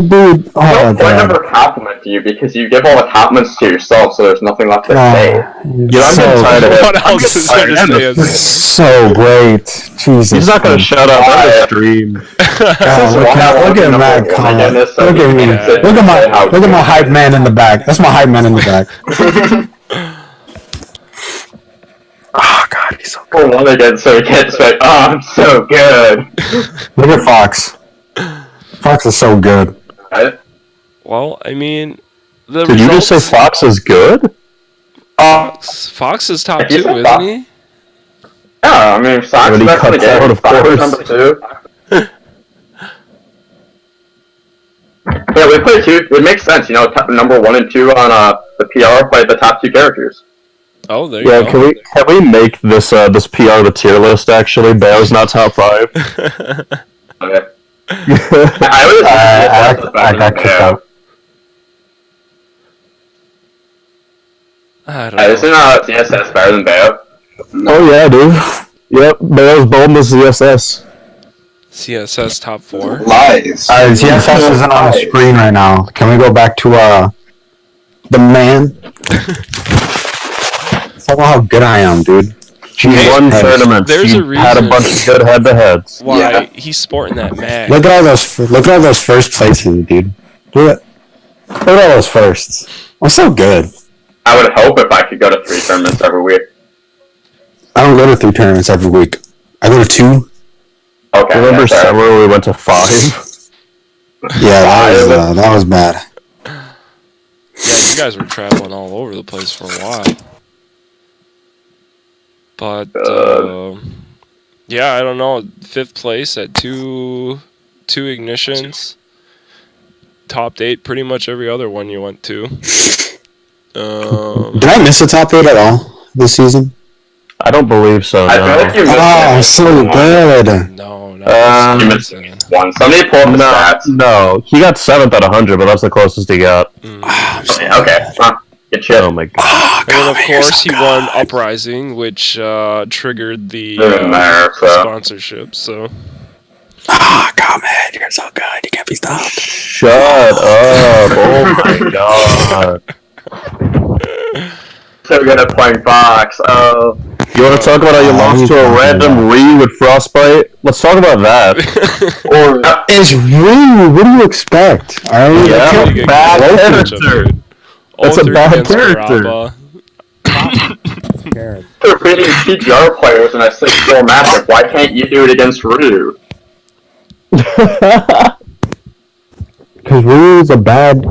dude. Oh Don't point God. ever compliment to you because you give all the compliments to yourself, so there's nothing left to say. You know, I'm getting tired of it. what else is there to say? You're so great. Jesus. He's not gonna shut up on the stream. God, look at Matt Comet. Look at me. Look at my hype man in the back. That's my hype man in the back. Oh God, he's so good. One again, so he can't just be like, oh, I'm so good. Look at Fox. Fox is so good. Right? Well, I mean, the Did you just say results- Fox is good? Fox is top He 2, said isn't Fox. he? Yeah, I mean, Sox When he best in the cuts out, game. of Fox is course. number 2. Yeah, we play two. It makes sense, you know. Number 1 and 2 on the PR play the top 2 characters. Oh, there you Yeah, go. can we make this this PR the tier list actually? Bao's not top 5. Okay. I got kicked out. I don't know. Isn't CSS better than Bao? Oh yeah, dude. Yep, Bao's boldness CSS. CSS top 4. Lies. CSS isn't on the screen right now. Can we go back to the man? Talk about how good I am, dude. He Hey, won tournaments. there's He a had a reason. bunch of good head-to-heads. Why Yeah. he's sporting that mag. Look at all those first places, dude. Look at all those firsts. I'm so good. I would hope if I could go to 3 tournaments every week. I don't go to 3 tournaments every week. I go to 2. Okay. Remember yeah, fair. summer when we went to 5? Yeah, that was bad. Yeah, you guys were traveling all over the place for a while. But yeah, I don't know. 5th place at two ignitions. Top 8 pretty much every other one you went to. Did I miss the top 8 at all this season? I don't believe so. I feel No. like you missed Oh, it. so good. No, You missed one. Somebody pull up the stats. No, he got 7th out of 100, but that's the closest he got. Okay. Good shit. Oh my god. And then of course he won Uprising, which triggered the In there, so. sponsorship. So Ah, Comet, you're so good. You can't be stopped. Shut up. Oh my god. So good at playing Fox. Oh. You want to talk about how you lost to a random Ryu with Frostbite? Let's talk about that. Or It's Ryu. What do you expect? Alright, Yeah. Pretty good bad matchup, character. dude. That's a 0-3 bad against character. Baraba. they're beating PGR players in a 6-4 matchup. Why can't you do it against Ryu? Because Ryu is a bad.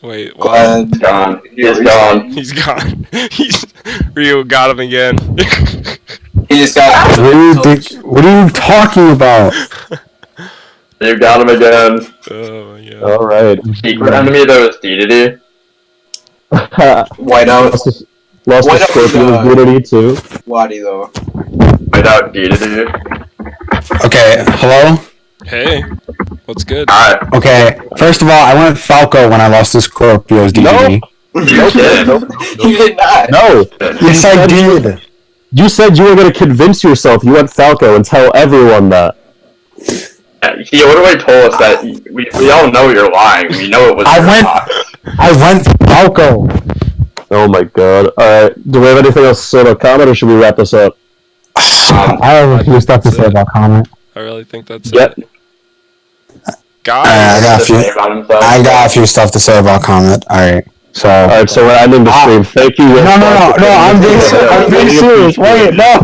Wait, what? He's gone. He's gone. He's gone. Ryu got him again. He just got. What are you talking about? You got him again. Oh yeah. Alright. Secret enemy though is DDD. Whiteout. Lost Why to don't we, Scorpion's Unity too. Waddy though. Without DDD. Okay, hello? Hey, what's good? Alright. Okay, first of all, I went Falco when I lost to Scorpio's DDD. You did. You did not. No! Yes, I did. You said you were going to convince yourself you went Falco and tell everyone that. He literally told us that we all know you're lying. We know it was I your went- Fox. I went Falco. Oh my god. Alright, do we have anything else to say about Comet or should we wrap this up? I have a few stuff to say about Comet. I really think that's Yep. it. I got a few stuff to say about Comet. Alright. So Alright, so we're ending the stream. Thank you. No, I'm being serious. Wait, no.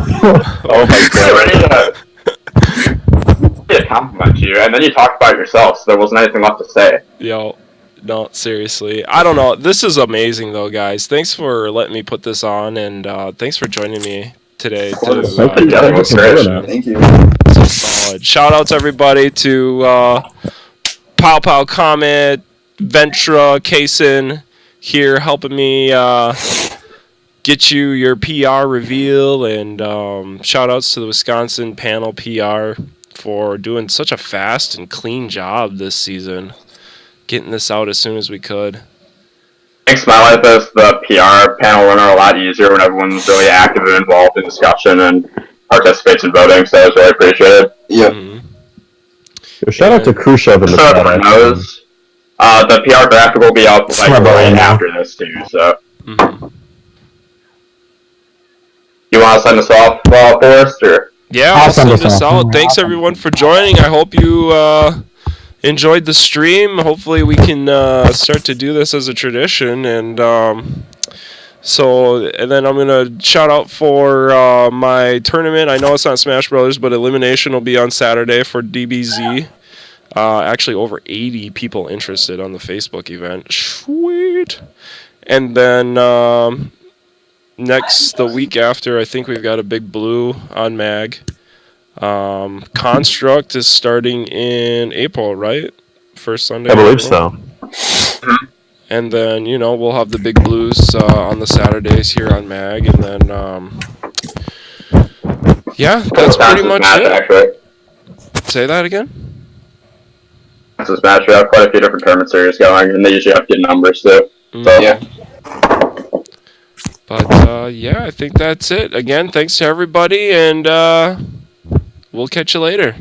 Oh my god. I compliment you, and then you talked about yourself, so there wasn't anything left to say. Yo, no, seriously. I don't know. This is amazing, though, guys. Thanks for letting me put this on, and thanks for joining me today. Thank you. Shout out to everybody, to PowPow, Comet, Ventra, Kasen, here helping me get you your PR reveal, and shout outs to the Wisconsin panel PR for doing such a fast and clean job this season, getting this out as soon as we could. Makes my life as the PR panel runner a lot easier when everyone's really active and involved in discussion and participates in voting, so it's really appreciated. Yeah. Mm-hmm. Shout out to Khrushchev in the chat. The PR graphic will be up right after this too, so. Mm-hmm. You want to send us off, Forrest, or? Yeah, I'll send us out. Thanks everyone for joining. I hope you enjoyed the stream. Hopefully we can start to do this as a tradition, and then I'm gonna shout out for my tournament. I know it's not Smash Brothers, but Elimination will be on Saturday for DBZ. Actually, over 80 people interested on the Facebook event. Sweet. And then the week after, I think we've got a Big Blue on Mag. Construct is starting in April, right? First Sunday. I believe so. And then, we'll have the Big Blues on the Saturdays here on Mag, and then, that's pretty much it. Actually. Say that again? So Smash, we have quite a few different tournament series going, and they usually have good numbers too. So. Yeah. But, I think that's it. Again, thanks to everybody, and we'll catch you later.